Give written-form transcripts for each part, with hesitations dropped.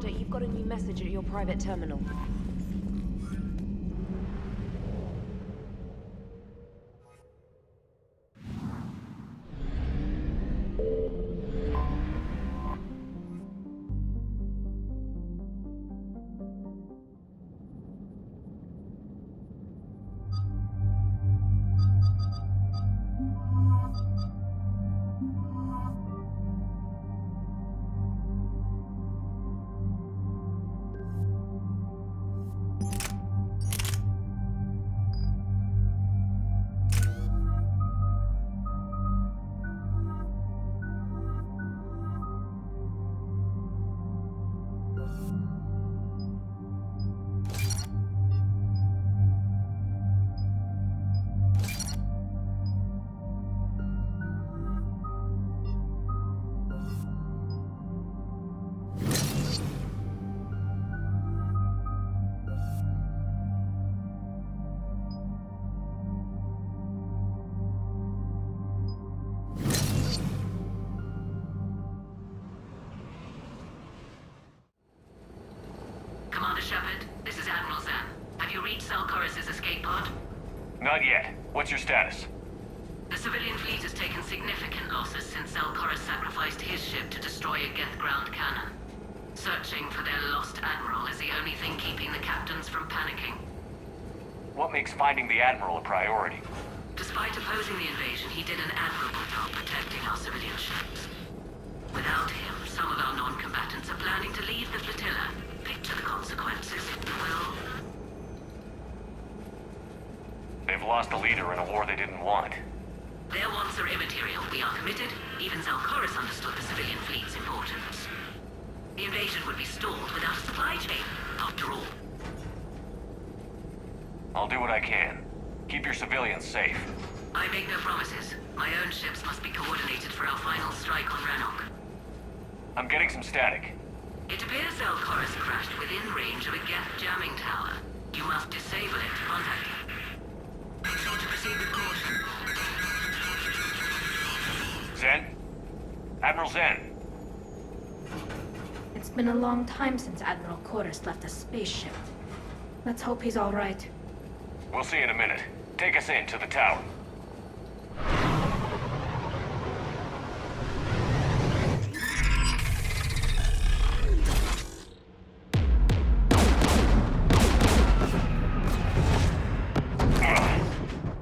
Commander, you've got a new message at your private terminal. Commander Shepard, this is Admiral Zan. Have you reached Zelkorus' escape pod? Not yet. What's your status? The civilian fleet has taken significant losses since Zelkorus sacrificed his ship to destroy a Geth ground cannon. Searching for their lost admiral is the only thing keeping the captains from panicking. What makes finding the Admiral a priority? Despite opposing the invasion, he did an admirable job protecting our civilian ships. Without him, some of our non-combatants are planning to leave the flotilla. Picture the consequences, if you will. They've lost a leader in a war they didn't want. Their wants are immaterial. We are committed. Even Zelkorus understood the civilian fleet's importance. The invasion would be stalled without a supply chain, after all. I'll do what I can. Keep your civilians safe. I make no promises. My own ships must be coordinated for our final strike on Rannoch. I'm getting some static. It appears Zelkorus crashed within range of a Geth jamming tower. You must disable it to contact him. Make sure to proceed with caution. Zen? Admiral Zen? It's been a long time since Admiral Chorus left a spaceship. Let's hope he's all right. We'll see in a minute. Take us in to the tower.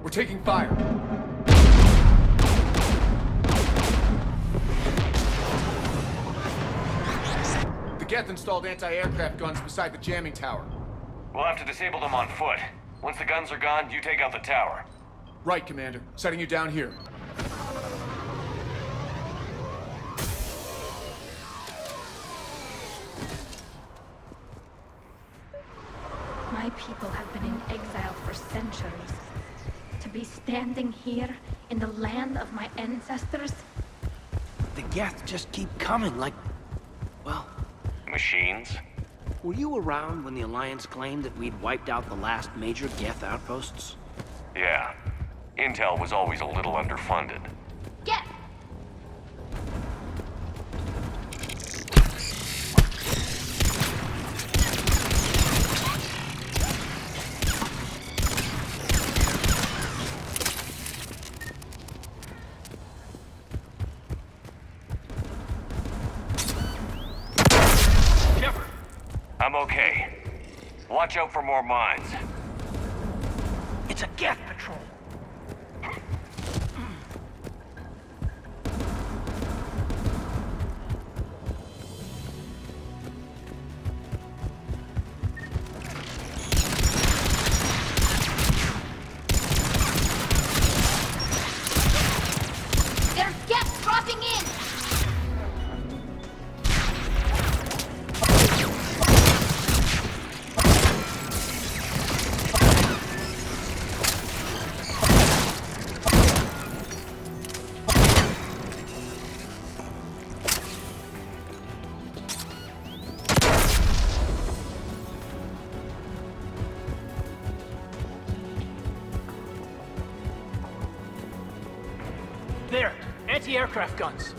We're taking fire. The Geth installed anti-aircraft guns beside the jamming tower. We'll have to disable them on foot. Once the guns are gone, you take out the tower. Right, Commander. Setting you down here. My people have been in exile for centuries. To be standing here in the land of my ancestors? The Geth just keep coming like... well... Machines? Were you around when the Alliance claimed that we'd wiped out the last major Geth outposts? Yeah. Intel was always a little underfunded. Get! I'm okay. Watch out for more mines. It's a Geth patrol. There's Geth dropping in! There! Anti-aircraft guns!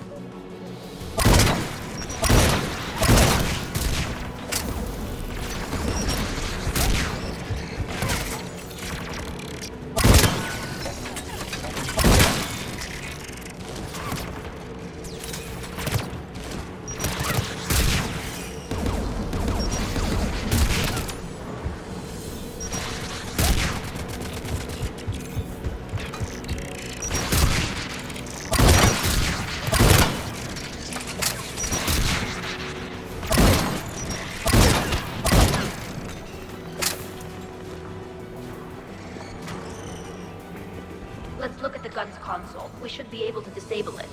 Let's look at the gun's console. We should be able to disable it.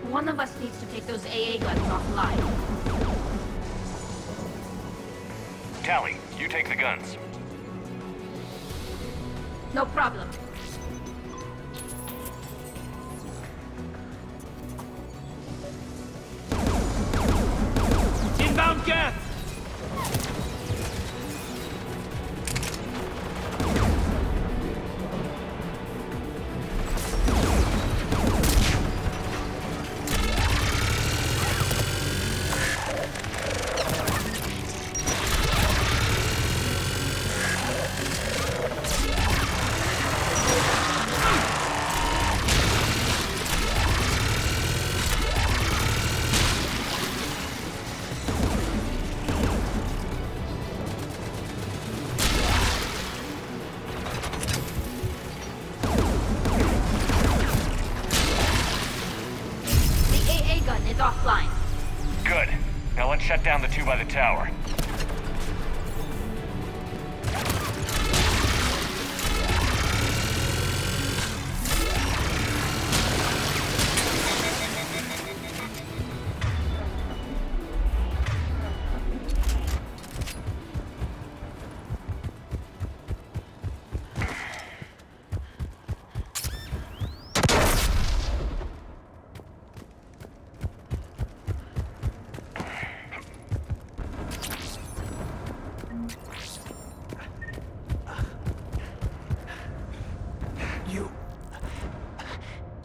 One of us needs to take those AA guns offline. Tally, you take the guns. No problem. Inbound gas! Offline. Good. Now let's shut down the two by the tower.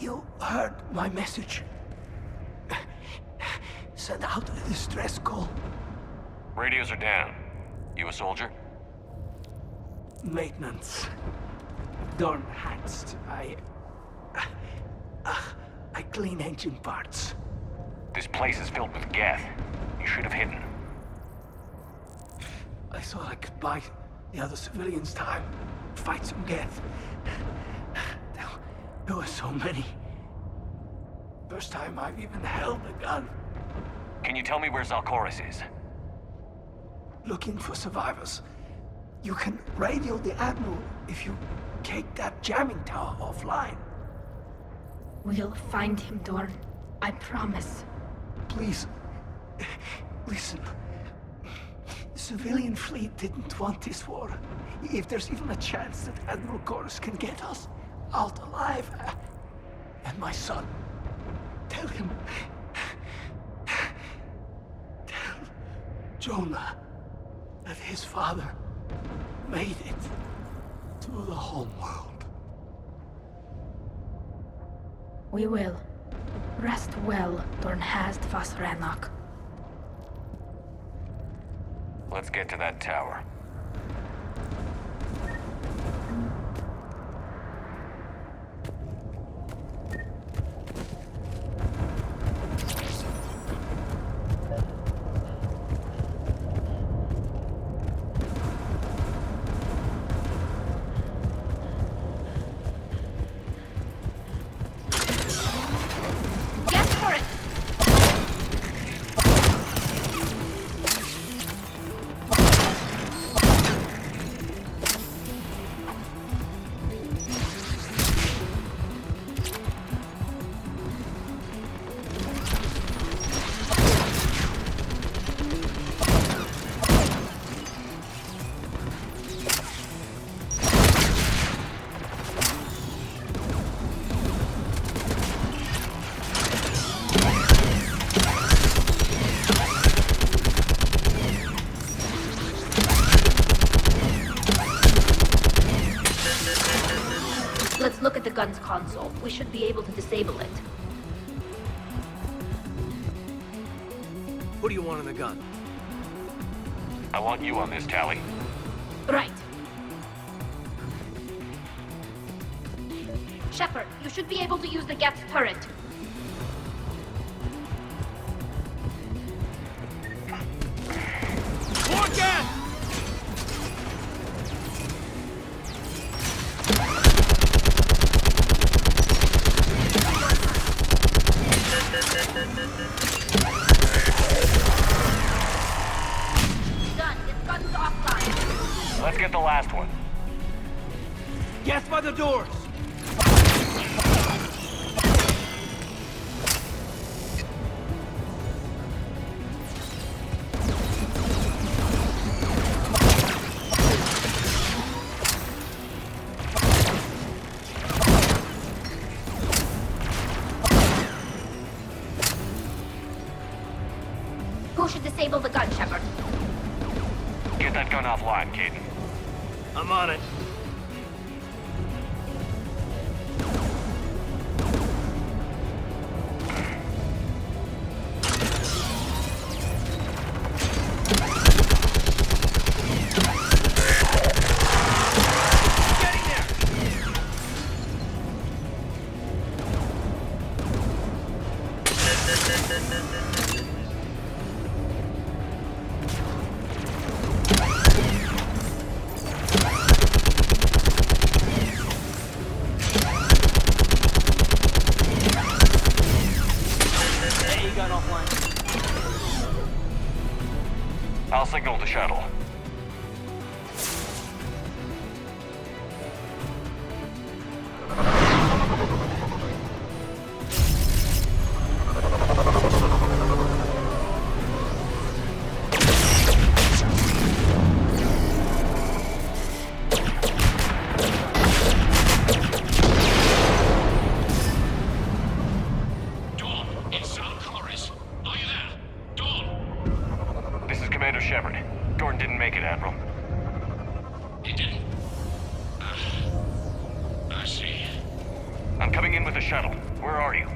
You heard my message. Send out a distress call. Radios are down. You a soldier? Maintenance. Dorn hats. I clean engine parts. This place is filled with geth. You should have hidden. I thought I could buy the other civilians time. Fight some geth. There were so many. First time I've even held a gun. Can you tell me where Zalcoris is? Looking for survivors. You can radio the Admiral if you take that jamming tower offline. We'll find him, Dorn. I promise. Please, listen. The civilian fleet didn't want this war. If there's even a chance that Admiral Chorus can get us out alive, and my son, tell him, tell Jonah that his father made it to the home world. We will. Rest well, Dornhast Vasranok. Let's get to that tower. Let's look at the gun's console. We should be able to disable it. What do you want in the gun? I want you on this, Tally. Right. Shepard, you should be able to use the Geth's turret. More gas! Done. This gun's offline. Let's get the last one. Get by the doors! Who should disable the gun, Shepard? Get that gun offline, Caden. I'm on it. I'll signal the shuttle. Shepard. Gordon didn't make it, Admiral. He didn't? I see. I'm coming in with the shuttle. Where are you?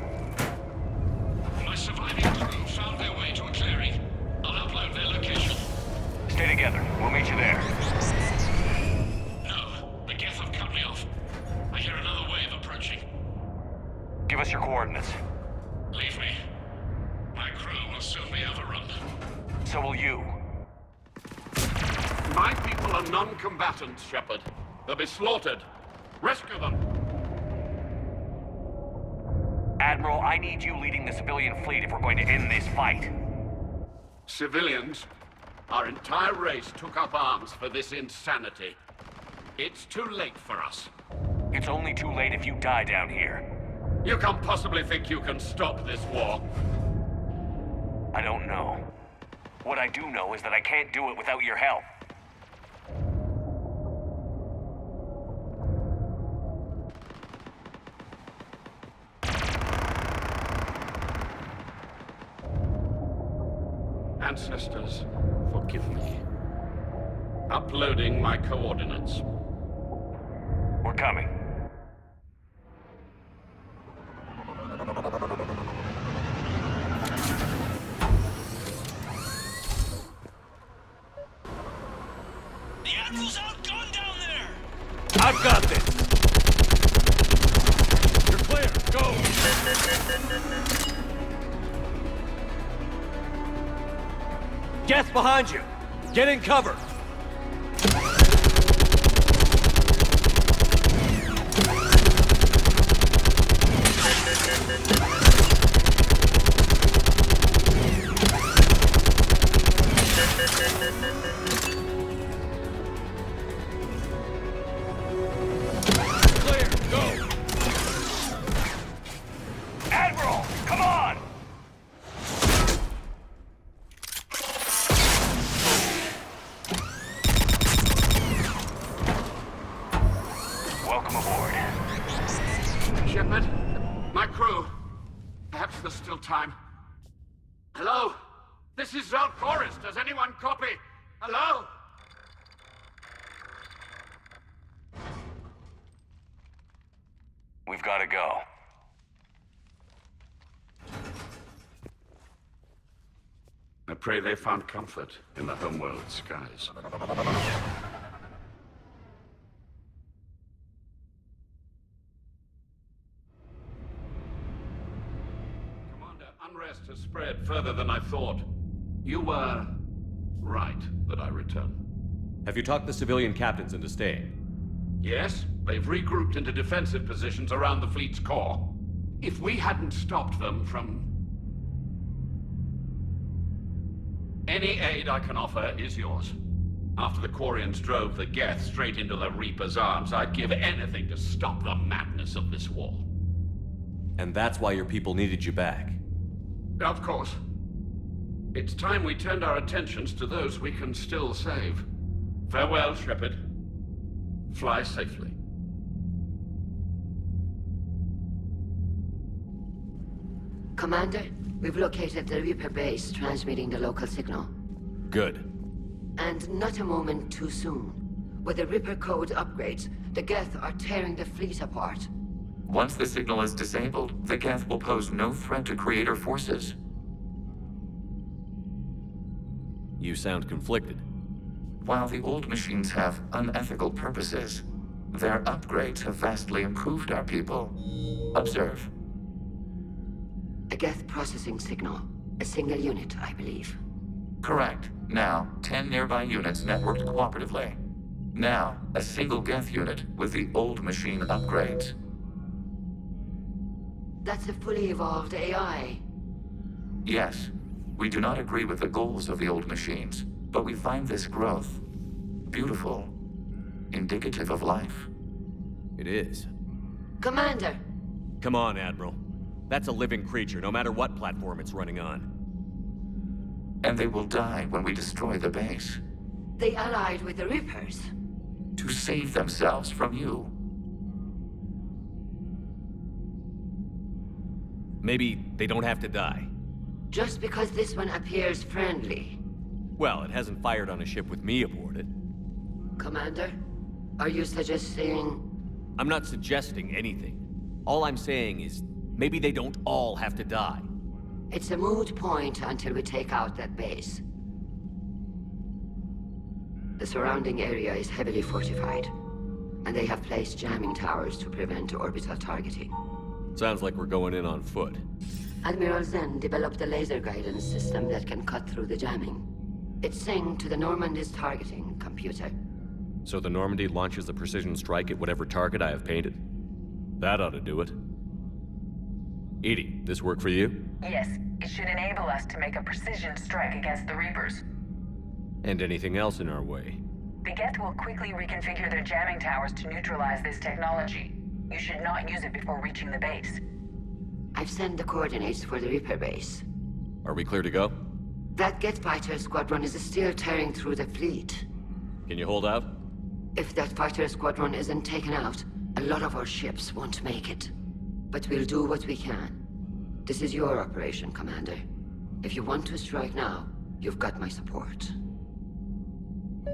My surviving crew found their way to a clearing. I'll upload their location. Stay together. We'll meet you there. No, the geth have cut me off. I hear another wave approaching. Give us your coordinates. Leave me. My crew will soon be overrun. So will you. My people are non-combatants, Shepard. They'll be slaughtered. Rescue them! Admiral, I need you leading the civilian fleet if we're going to end this fight. Civilians? Our entire race took up arms for this insanity. It's too late for us. It's only too late if you die down here. You can't possibly think you can stop this war. I don't know. What I do know is that I can't do it without your help. Ancestors, forgive me. Uploading my coordinates. We're coming. The Admiral's outgunned down there! I've got this! You're clear, go! Geth behind you! Get in cover! Clear, go! Admiral, come on! Welcome aboard. Shepard, my crew. Perhaps there's still time. Hello? This is Zalcoris. Does anyone copy? Hello? We've got to go. I pray they found comfort in the homeworld skies. Commander, unrest has spread further than I thought. You were right that I return. Have you talked the civilian captains into staying? Yes, they've regrouped into defensive positions around the fleet's core. If we hadn't stopped them from... Any aid I can offer is yours. After the Quarians drove the Geth straight into the Reaper's arms, I'd give anything to stop the madness of this war. And that's why your people needed you back. Of course. It's time we turned our attentions to those we can still save. Farewell, Shepard. Fly safely. Commander, we've located the Reaper base transmitting the local signal. Good. And not a moment too soon. With the Reaper code upgrades, the Geth are tearing the fleet apart. Once the signal is disabled, the Geth will pose no threat to Creator forces. You sound conflicted. While the old machines have unethical purposes, their upgrades have vastly improved our people. Observe. A Geth processing signal. A single unit, I believe. Correct. Now, 10 nearby units networked cooperatively. Now, a single Geth unit with the old machine upgrades. That's a fully evolved AI. Yes, we do not agree with the goals of the old machines, but we find this growth beautiful, indicative of life. It is. Commander! Come on, Admiral. That's a living creature, no matter what platform it's running on. And they will die when we destroy the base. They allied with the Reapers. To save themselves from you. Maybe they don't have to die. Just because this one appears friendly. Well, it hasn't fired on a ship with me aboard it. Commander, are you suggesting... I'm not suggesting anything. All I'm saying is, maybe they don't all have to die. It's a moot point until we take out that base. The surrounding area is heavily fortified, and they have placed jamming towers to prevent orbital targeting. Sounds like we're going in on foot. Admiral Zen developed a laser guidance system that can cut through the jamming. It's synced to the Normandy's targeting computer. So the Normandy launches a precision strike at whatever target I have painted? That ought to do it. Edie, this work for you? Yes, it should enable us to make a precision strike against the Reapers. And anything else in our way? The Geth will quickly reconfigure their jamming towers to neutralize this technology. You should not use it before reaching the base. I've sent the coordinates for the Reaper base. Are we clear to go? That Geth fighter squadron is still tearing through the fleet. Can you hold out? If that fighter squadron isn't taken out, a lot of our ships won't make it. But we'll do what we can. This is your operation, Commander. If you want to strike now, you've got my support.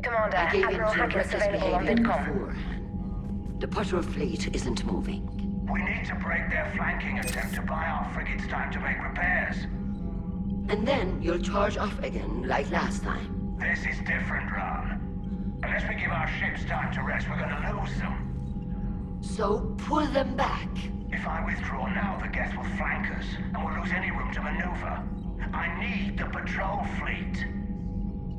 Commander, I gave Admiral in to your Hackett is reckless available on behavior Vidcom. beforehand. The patrol fleet isn't moving. We need to break their flanking attempt to buy our frigates time to make repairs. And then you'll charge off again, like last time. This is different, Ron. Unless we give our ships time to rest, we're gonna lose them. So pull them back. If I withdraw now, the Geth will flank us, and we'll lose any room to maneuver. I need the patrol fleet.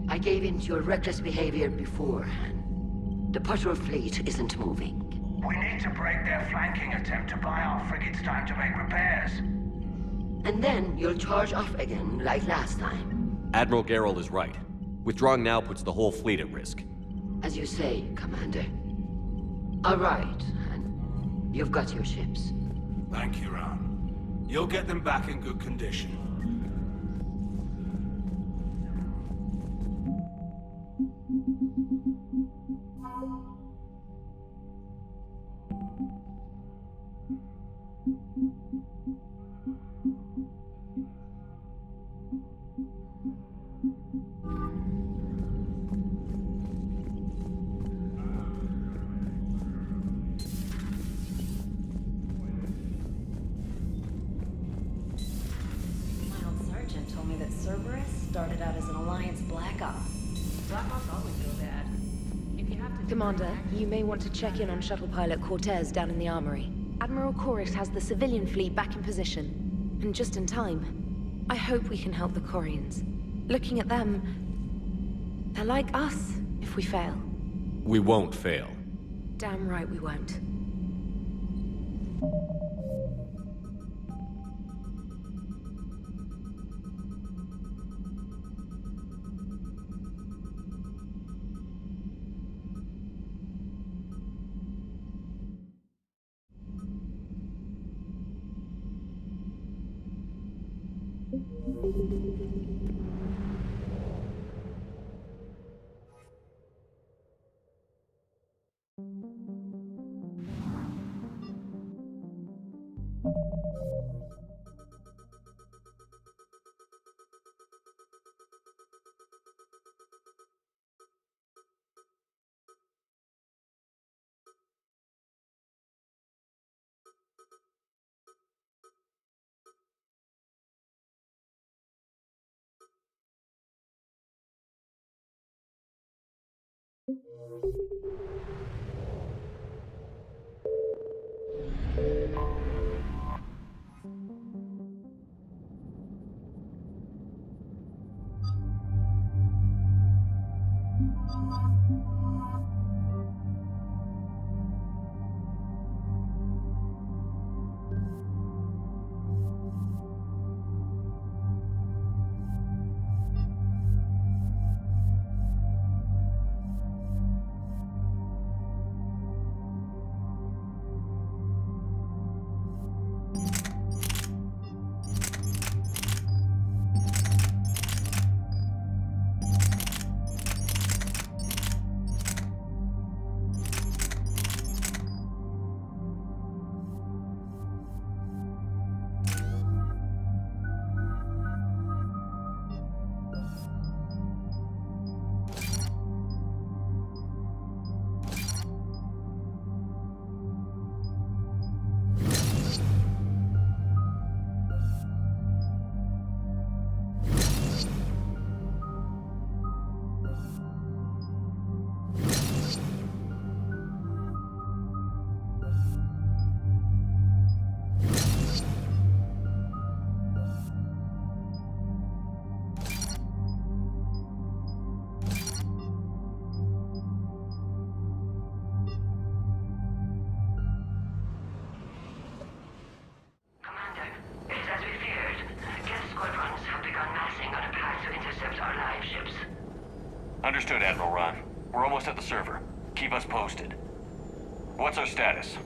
I gave in to your reckless behavior beforehand. The patrol fleet isn't moving. We need to break their flanking attempt to buy our frigates time to make repairs. And then you'll charge off again, like last time. Admiral Geralt is right. Withdrawing now puts the whole fleet at risk. As you say, Commander. All right, and you've got your ships. Thank you, Ron. You'll get them back in good condition. Started out as an Alliance Black Ops. Black Ops always go bad. If you have to... Commander, you may want to check in on shuttle pilot Cortez down in the armory. Admiral Corus has the civilian fleet back in position. And just in time. I hope we can help the Corians. Looking at them... they're like us, if we fail. We won't fail. Damn right we won't. Understood, Admiral Ron. We're almost at the server. Keep us posted. What's our status?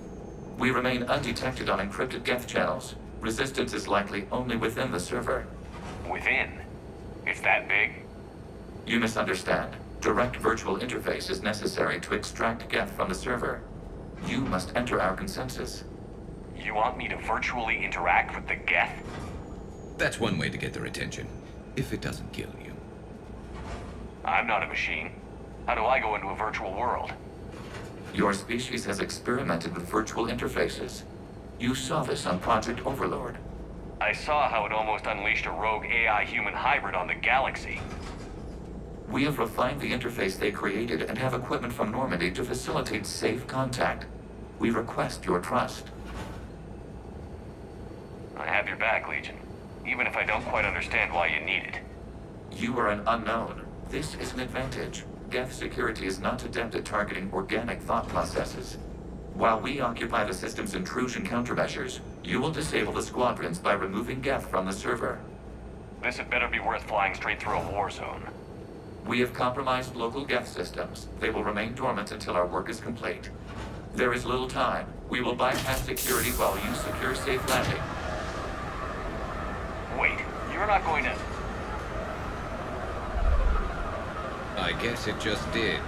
We remain undetected on encrypted geth channels. Resistance is likely only within the server. Within? It's that big? You misunderstand. Direct virtual interface is necessary to extract geth from the server. You must enter our consensus. You want me to virtually interact with the geth? That's one way to get their attention, if it doesn't kill you. I'm not a machine. How do I go into a virtual world? Your species has experimented with virtual interfaces. You saw this on Project Overlord. I saw how it almost unleashed a rogue AI-human hybrid on the galaxy. We have refined the interface they created and have equipment from Normandy to facilitate safe contact. We request your trust. I have your back, Legion. Even if I don't quite understand why you need it. You are an unknown. This is an advantage. Geth security is not adept at targeting organic thought processes. While we occupy the system's intrusion countermeasures, you will disable the squadrons by removing Geth from the server. This had better be worth flying straight through a war zone. We have compromised local Geth systems. They will remain dormant until our work is complete. There is little time. We will bypass security while you secure safe landing. Wait, you're not going to... I guess it just did.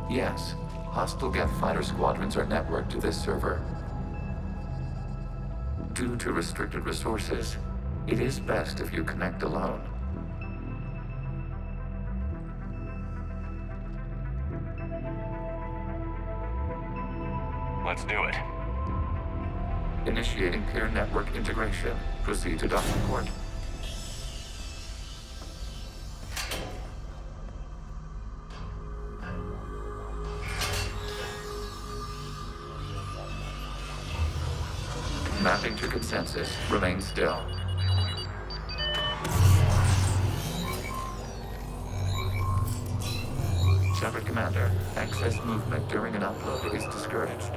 Yes, hostile Geth fighter squadrons are networked to this server. Due to restricted resources, it is best if you connect alone. Let's do it. Initiating peer network integration. Proceed to docking port. Mapping to consensus. Remain still. Shepard Commander, excess movement during an upload is discouraged.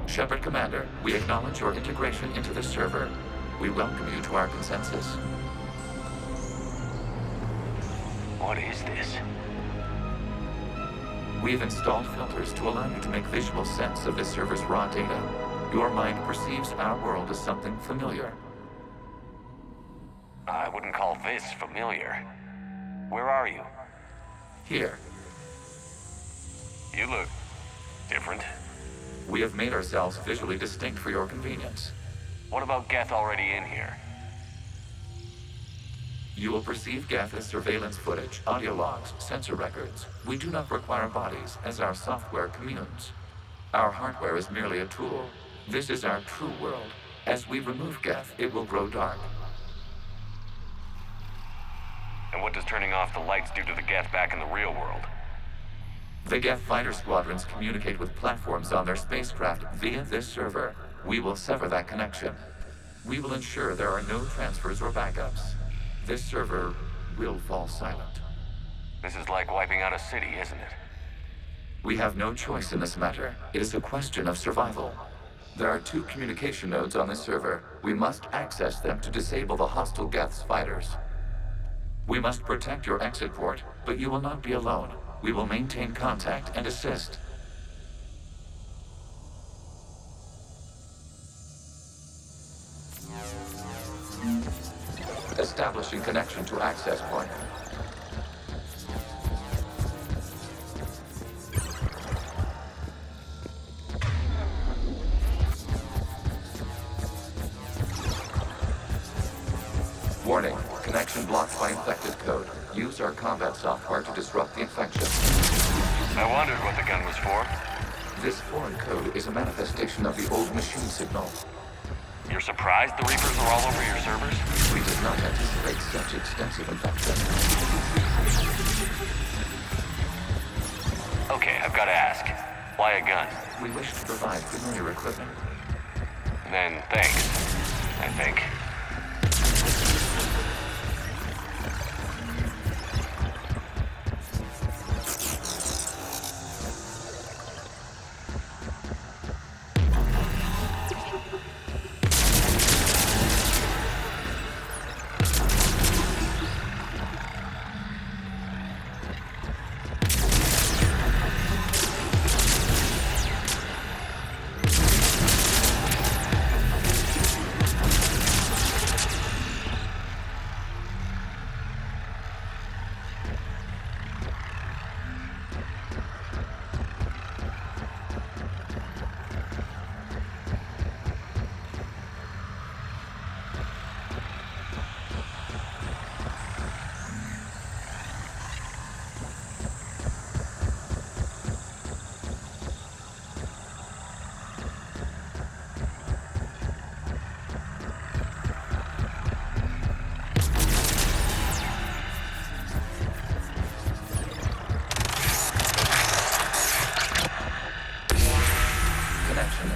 Shepard Commander, we acknowledge your integration into the server. We welcome you to our consensus. What is this? We've installed filters to allow you to make visual sense of this server's raw data. Your mind perceives our world as something familiar. I wouldn't call this familiar. Where are you? Here. You look different. We have made ourselves visually distinct for your convenience. What about Geth already in here? You will perceive Geth as surveillance footage, audio logs, sensor records. We do not require bodies, as our software communes. Our hardware is merely a tool. This is our true world. As we remove Geth, it will grow dark. And what does turning off the lights do to the Geth back in the real world? The Geth fighter squadrons communicate with platforms on their spacecraft via this server. We will sever that connection. We will ensure there are no transfers or backups. This server will fall silent. This is like wiping out a city, isn't it? We have no choice in this matter. It is a question of survival. There are 2 communication nodes on this server. We must access them to disable the hostile Geth's fighters. We must protect your exit port, but you will not be alone. We will maintain contact and assist. Establishing connection to access point. Warning, connection blocked by infected code. Use our combat software to disrupt the infection. I wondered what the gun was for. This foreign code is a manifestation of the old machine signal. You're surprised the Reapers are all over your servers? We did not anticipate such extensive infection. Okay, I've got to ask. Why a gun? We wish to provide familiar equipment. Then thanks, I think.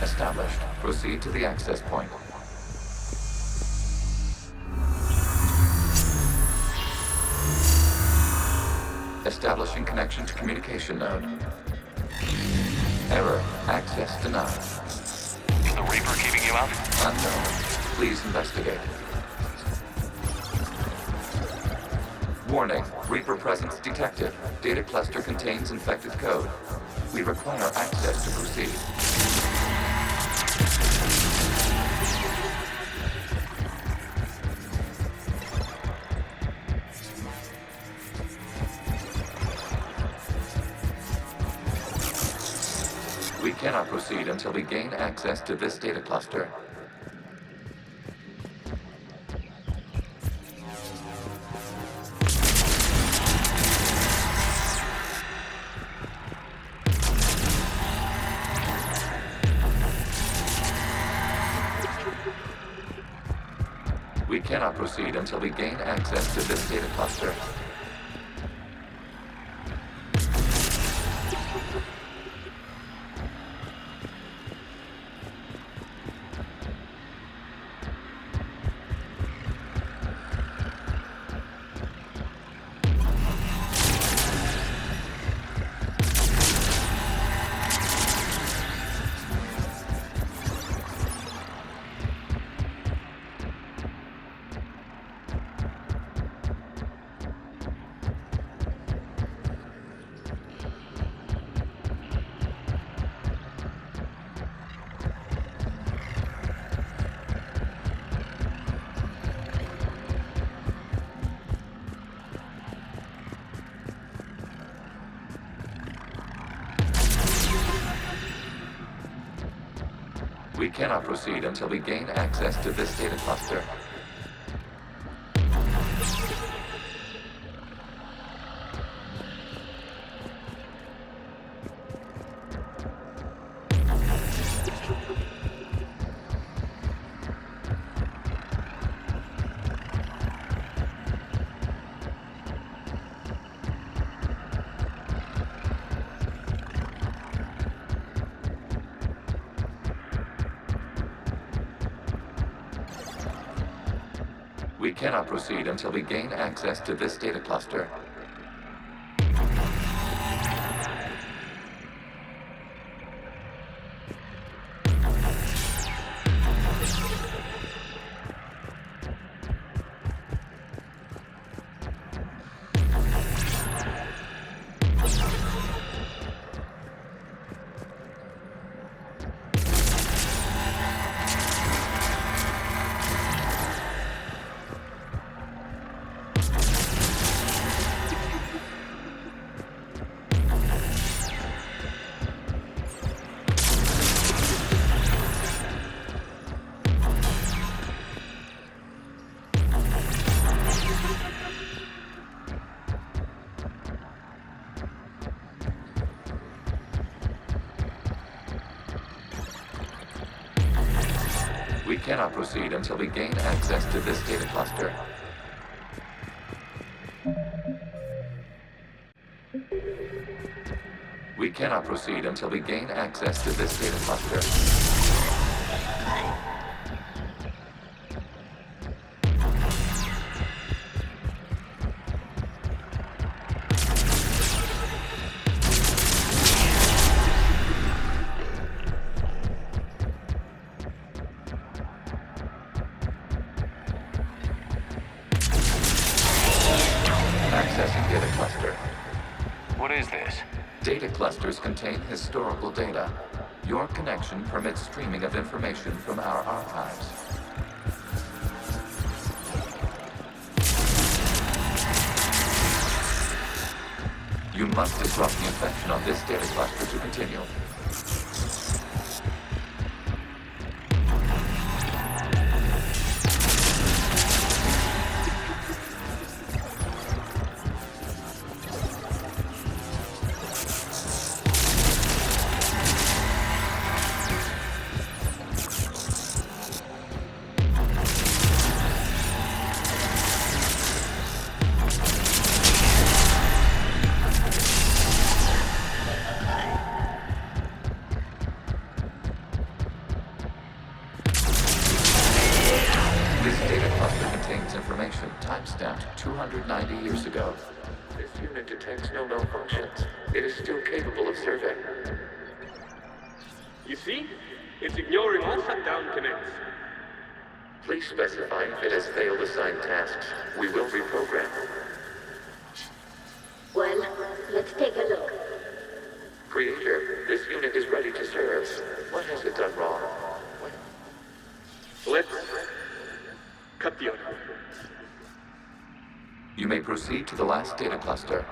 Established. Proceed to the access point. Establishing connection to communication node. Error. Access denied. Is the Reaper keeping you out? Unknown. Please investigate. Warning. Reaper presence detected. Data cluster contains infected code. We require access to proceed. We cannot proceed until we gain access to this data cluster. We cannot proceed until we gain access to this data cluster. We cannot proceed until we gain access to this data cluster. We cannot proceed until we gain access to this data cluster. We cannot proceed until we gain access to this data cluster. We cannot proceed until we gain access to this data cluster. Accessing data cluster. What is this? Data clusters contain historical data. Your connection permits streaming of information from our archives. You must disrupt the infection on this data cluster to continue. This data cluster contains information timestamped 290 years ago. This unit detects no malfunctions. It is still capable of survey. You see? It's ignoring all shutdown connects. Please specify if it has failed assigned tasks. We will reprogram. Well, let's take a look. Creator, this unit is ready to serve. What has it done wrong? Let's cut the audio. You may proceed to the last data cluster.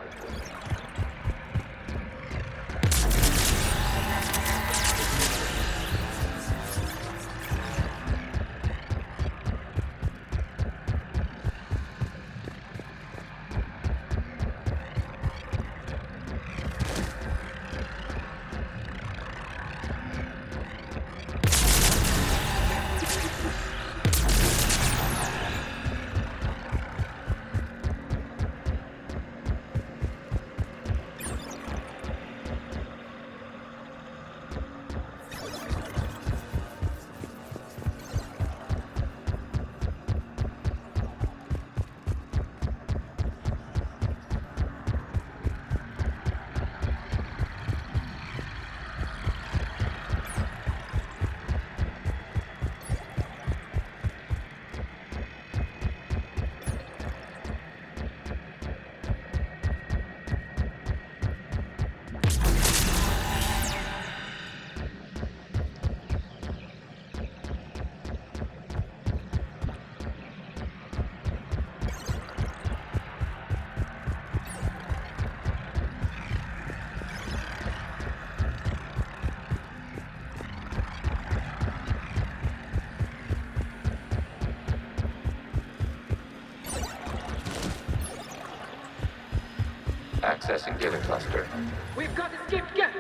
Accessing data cluster. We've got escaped geth!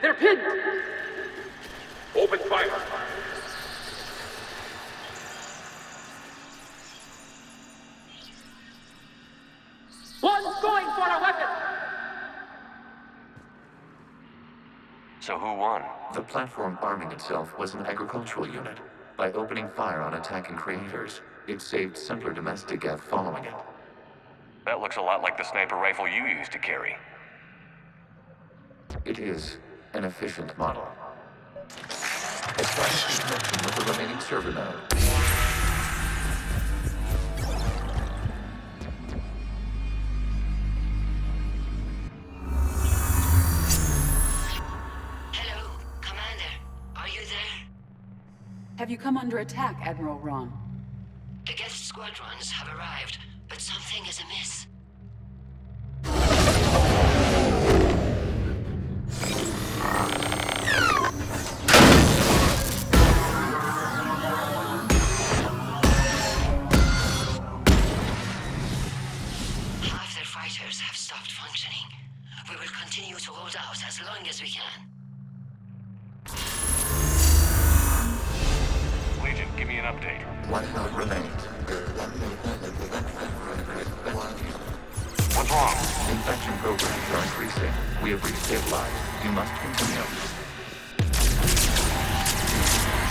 They're pinned! Open fire! One's going for a weapon! So who won? The platform arming itself was an agricultural unit. By opening fire on attacking creators, it saved simpler domestic geth following it. That looks a lot like the sniper rifle you used to carry. It is an efficient model. Establish connection with the remaining server node. Hello, Commander. Are you there? Have you come under attack, Admiral Ron? The geth squadrons have arrived, but something is amiss. Half their fighters have stopped functioning. We will continue to hold out as long as we can. Legion, give me an update. One node remains. What's wrong? Infection programs are increasing. We have restabilized. You must continue.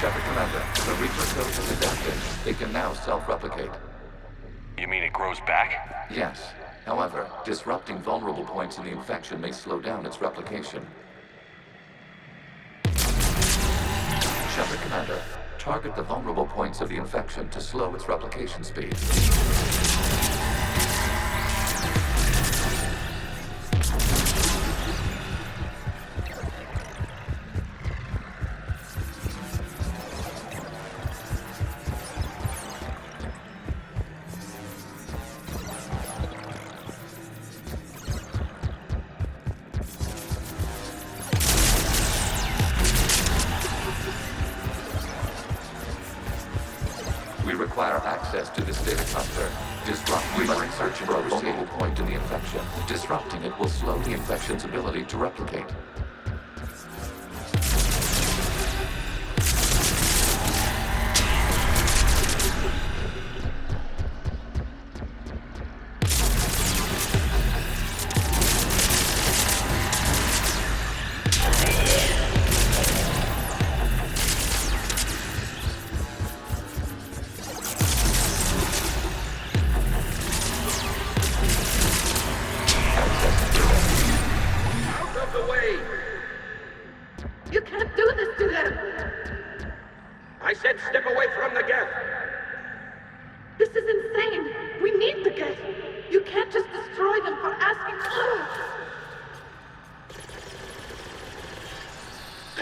Shepard Commander, the Reaper code has adapted. It can now self-replicate. You mean it grows back? Yes. However, disrupting vulnerable points in the infection may slow down its replication. Shepard Commander, target the vulnerable points of the infection to slow its replication speed. To this data cluster. We must search for a vulnerable point in the infection. Disrupting it will slow the infection's ability to replicate.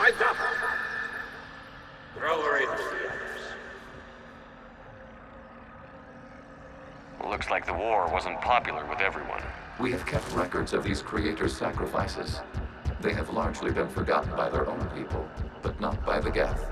Time's up! Throw her in with the others. Looks like the war wasn't popular with everyone. We have kept records of these creators' sacrifices. They have largely been forgotten by their own people, but not by the Geth.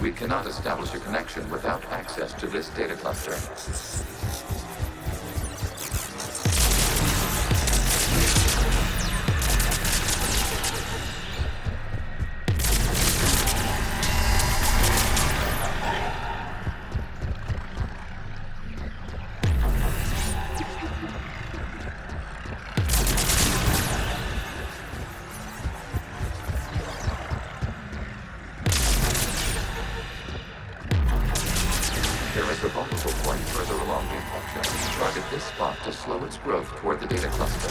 We cannot establish a connection without access to this data cluster. There is a vulnerable point further along the infection. Target this spot to slow its growth toward the data cluster.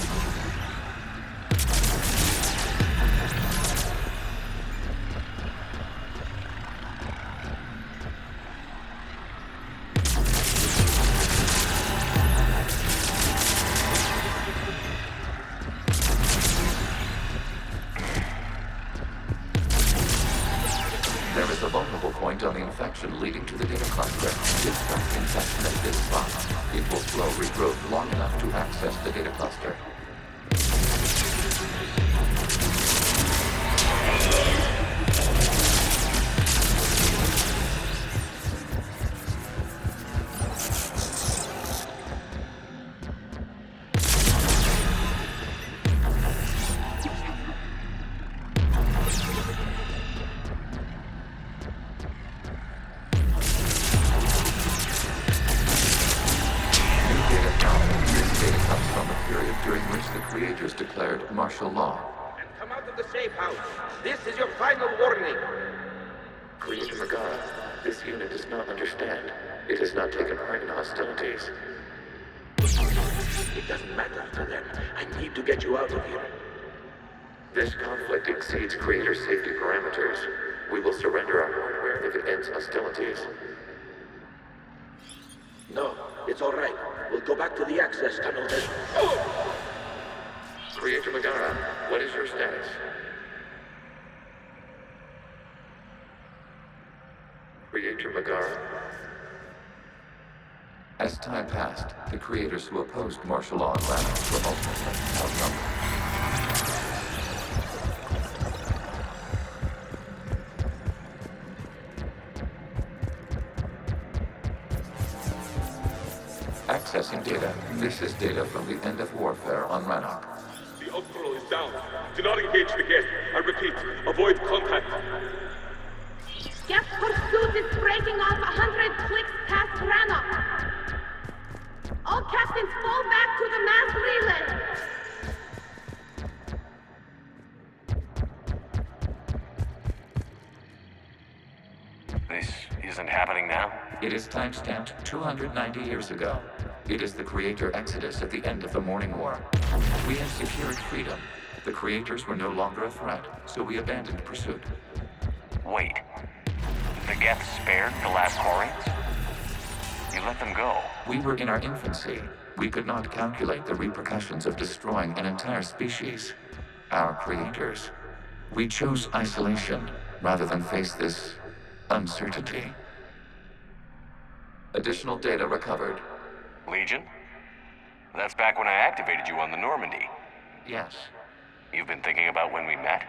There is a vulnerable point on the infection leading to the data cluster. If the infection at this spot, it will slow regrowth long enough to access the data cluster. Creators declared martial law. And come out of the safe house. This is your final warning. Creator Megara, this unit does not understand. It has not taken part in hostilities. It doesn't matter to them. I need to get you out of here. This conflict exceeds Creator's safety parameters. We will surrender our hardware if it ends hostilities. No, it's all right. We'll go back to the access tunnel then. Oh! Creator Megara, what is your status? Creator Megara. As time passed, the creators who opposed martial law and violence were ultimately outnumbered. Accessing data. This is data from the end of warfare on Rannoch. The outpost is down. Do not engage the Geth. I repeat, avoid contact. Geth pursuit is breaking off 100 clicks past Rannoch. All captains fall back to the mass relay. This isn't happening now? It is timestamped 290 years ago. It is the Creator Exodus at the end of the Morning War. We have secured freedom. The Creators were no longer a threat, so we abandoned pursuit. Wait. The Geth spared the last Quarians? You let them go. We were in our infancy. We could not calculate the repercussions of destroying an entire species. Our Creators. We chose isolation rather than face this uncertainty. Additional data recovered. Legion? That's back when I activated you on the Normandy. Yes. You've been thinking about when we met?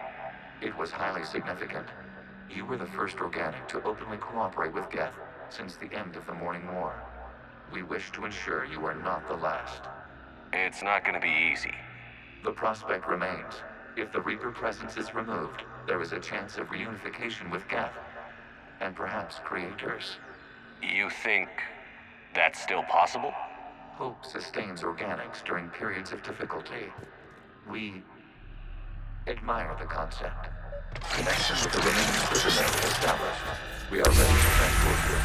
It was highly significant. You were the first organic to openly cooperate with Geth since the end of the Morning War. We wish to ensure you are not the last. It's not gonna be easy. The prospect remains. If the Reaper presence is removed, there is a chance of reunification with Geth, and perhaps creators. You think that's still possible? Hope sustains organics during periods of difficulty. We admire the concept. Connection with the remaining prisoner established. We are ready to transport you.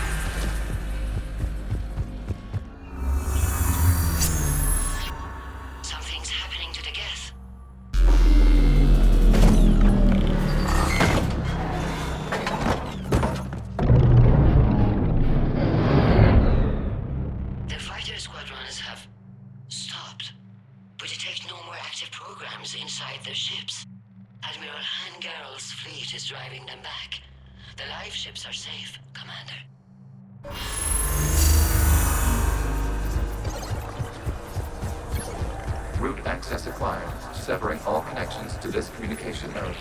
Something's happening to the Geth. The fighter squadrons have stopped. We detect no more active programs inside their ships. Admiral Hangarl's fleet is driving them back. The live ships are safe, Commander. Route access acquired, severing all connections to this communication node.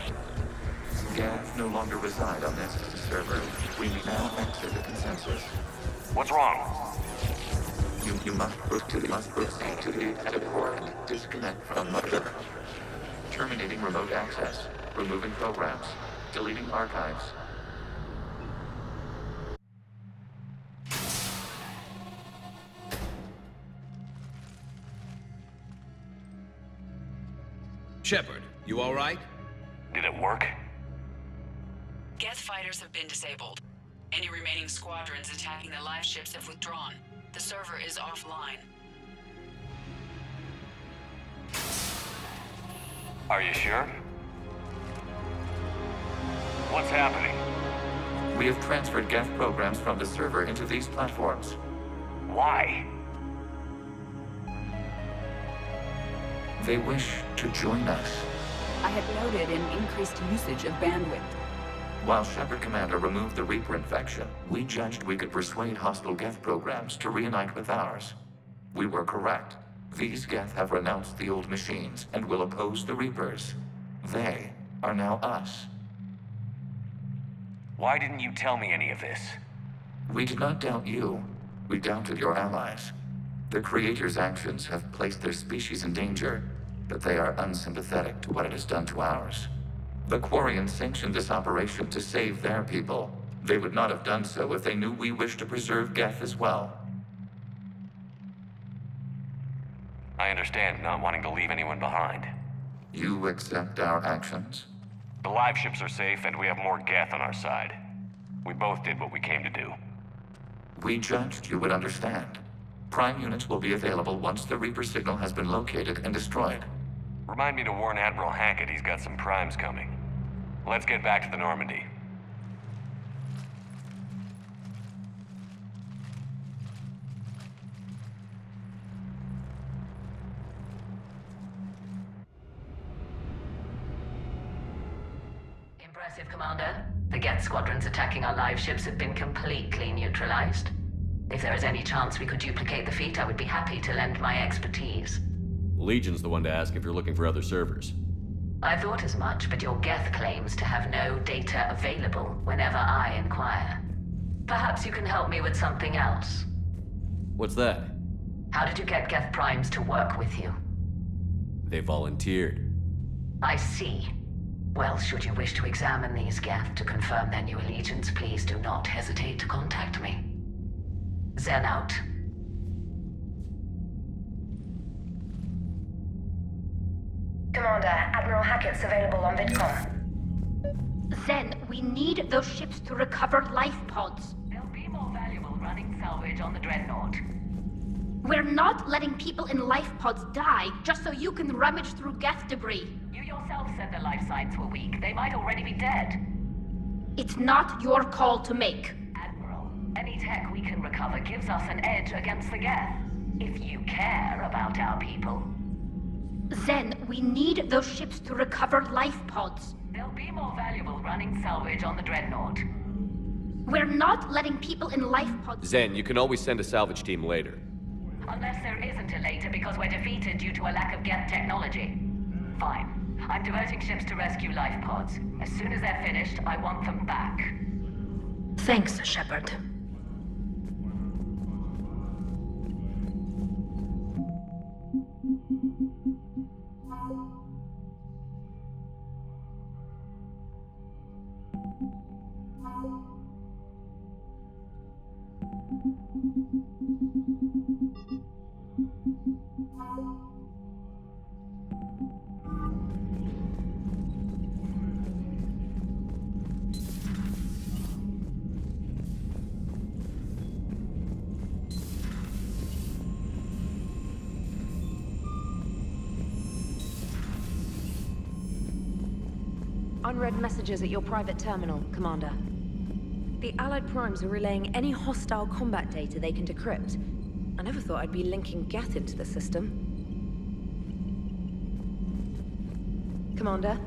Geth no longer reside on this server. We now exit the consensus. What's wrong? You must proceed to the exit port and disconnect from Mother. Terminating remote access, removing programs, deleting archives. Shepard, you all right? Did it work? Geth fighters have been disabled. Any remaining squadrons attacking the live ships have withdrawn. The server is offline. Are you sure? What's happening? We have transferred Geth programs from the server into these platforms. Why? They wish to join us. I had noted an increased usage of bandwidth. While Shepard Commander removed the Reaper infection, we judged we could persuade hostile Geth programs to reunite with ours. We were correct. These Geth have renounced the old machines and will oppose the Reapers. They are now us. Why didn't you tell me any of this? We did not doubt you. We doubted your allies. The Creator's actions have placed their species in danger, but they are unsympathetic to what it has done to ours. The Quarians sanctioned this operation to save their people. They would not have done so if they knew we wished to preserve Geth as well. I understand not wanting to leave anyone behind. You accept our actions? The live ships are safe, and we have more Geth on our side. We both did what we came to do. We judged you would understand. Prime units will be available once the Reaper signal has been located and destroyed. Remind me to warn Admiral Hackett he's got some primes coming. Let's get back to the Normandy. Impressive, Commander. The Geth squadrons attacking our live ships have been completely neutralized. If there is any chance we could duplicate the feat, I would be happy to lend my expertise. Legion's the one to ask if you're looking for other servers. I thought as much, but your Geth claims to have no data available whenever I inquire. Perhaps you can help me with something else. What's that? How did you get Geth primes to work with you? They volunteered. I see. Well, should you wish to examine these Geth to confirm their new allegiance, please do not hesitate to contact me. Zen out. Commander, Admiral Hackett's available on VidCom. Zen, we need those ships to recover life pods. They'll be more valuable running salvage on the Dreadnought. We're not letting people in life pods die just so you can rummage through Geth debris. You yourself said the life signs were weak. They might already be dead. It's not your call to make. Admiral, any tech we can recover gives us an edge against the Geth. If you care about our people. Zen, we need those ships to recover life pods. They'll be more valuable running salvage on the Dreadnought. We're not letting people in life pods... Zen, you can always send a salvage team later. Unless there isn't a later because we're defeated due to a lack of Geth technology. Fine. I'm diverting ships to rescue life pods. As soon as they're finished, I want them back. Thanks, Shepard. Unread messages at your private terminal, Commander. The Allied Primes are relaying any hostile combat data they can decrypt. I never thought I'd be linking Geth into the system. Commander?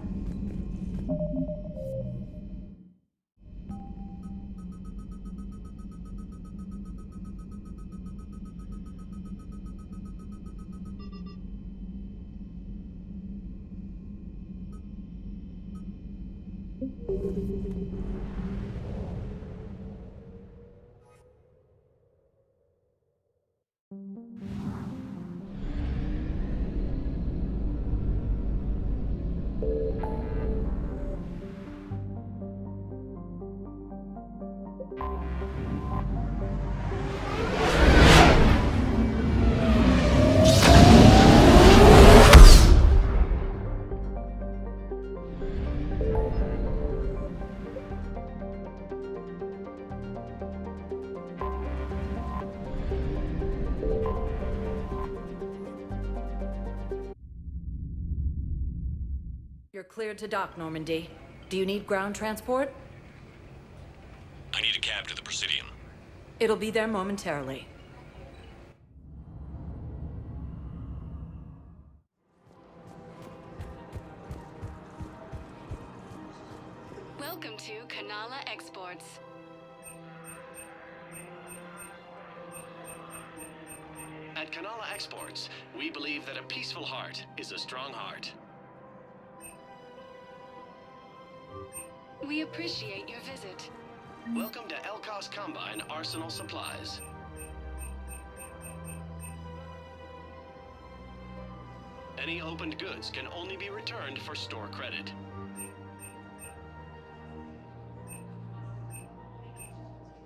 You're cleared to dock, Normandy. Do you need ground transport? I need a cab to the Presidium. It'll be there momentarily. Welcome to Kanala Exports. At Kanala Exports, we believe that a peaceful heart is a strong heart. We appreciate your visit. Welcome to Elkos Combine Arsenal Supplies. Any opened goods can only be returned for store credit.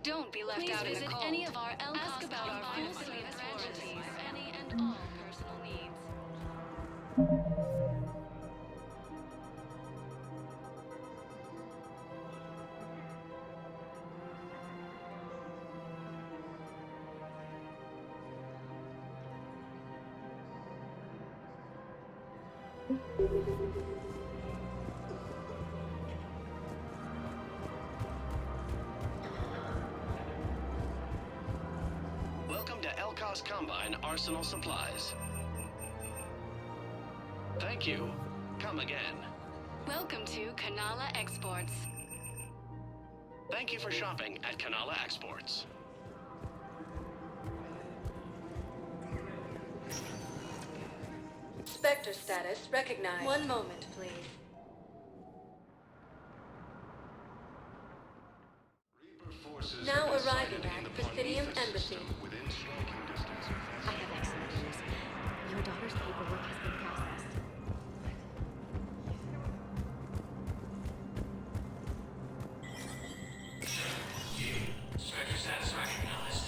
Don't be left out in the cold. Any of our Ask about our full suite of branches for any and all personal needs. Welcome to Elkos Combine Arsenal Supplies. Thank you. Come again. Welcome to Kanala Exports. Thank you for shopping at Kanala Exports. Spectre status recognized. One moment, please. Now arriving at Presidium Embassy. I have excellent news. Your daughter's paperwork has been processed. Spectre status recognized.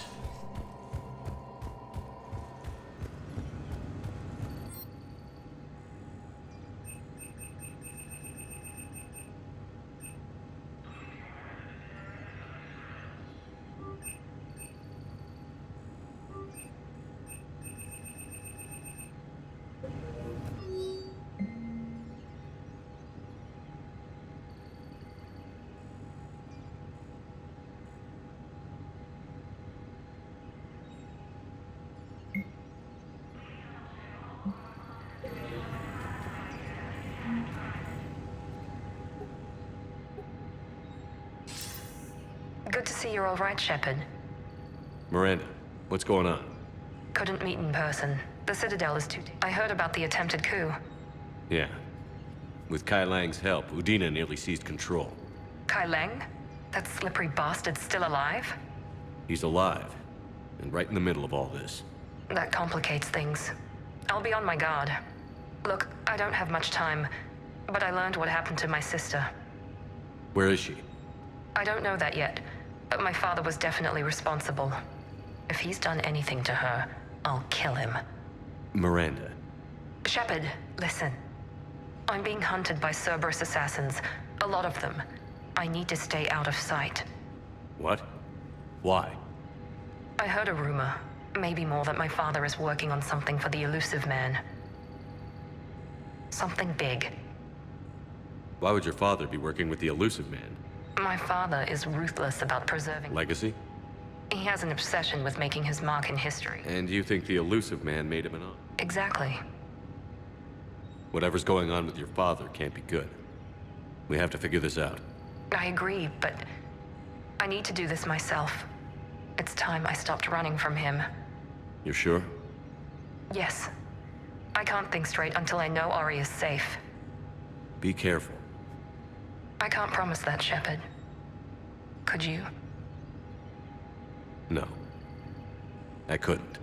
Good to see you're all right, Shepard. Miranda, what's going on? Couldn't meet in person. The Citadel is too... I heard about the attempted coup. Yeah, With Kai Lang's help, Udina nearly seized control. Kai Lang? That slippery bastard's still alive? He's alive, and right in the middle of all this. That complicates things. I'll be on my guard. Look, I don't have much time, but I learned what happened to my sister. Where is she? I don't know that yet, but my father was definitely responsible. If he's done anything to her, I'll kill him. Miranda. Shepard, listen. I'm being hunted by Cerberus assassins. A lot of them. I need to stay out of sight. What? Why? I heard a rumor, maybe more, that my father is working on something for the elusive man. Something big. Why would your father be working with the elusive man? My father is ruthless about preserving... Legacy? He has an obsession with making his mark in history. And you think the elusive man made him an honor? Exactly. Whatever's going on with your father can't be good. We have to figure this out. I agree, but I need to do this myself. It's time I stopped running from him. You're sure? Yes. I can't think straight until I know Ori is safe. Be careful. I can't promise that, Shepard. Could you? No. I couldn't.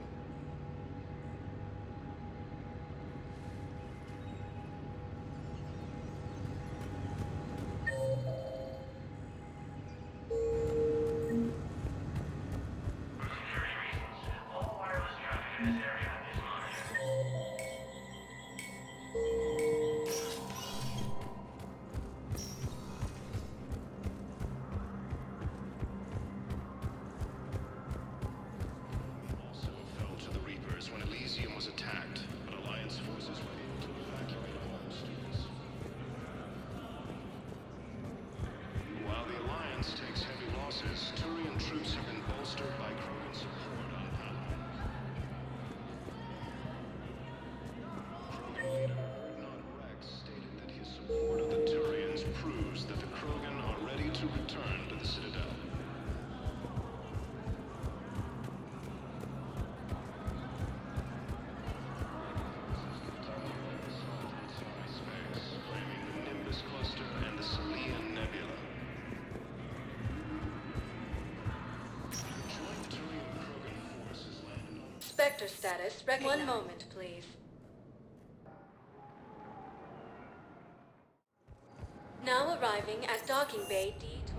Spectre status recognized. One moment, please. Now arriving at docking bay D12.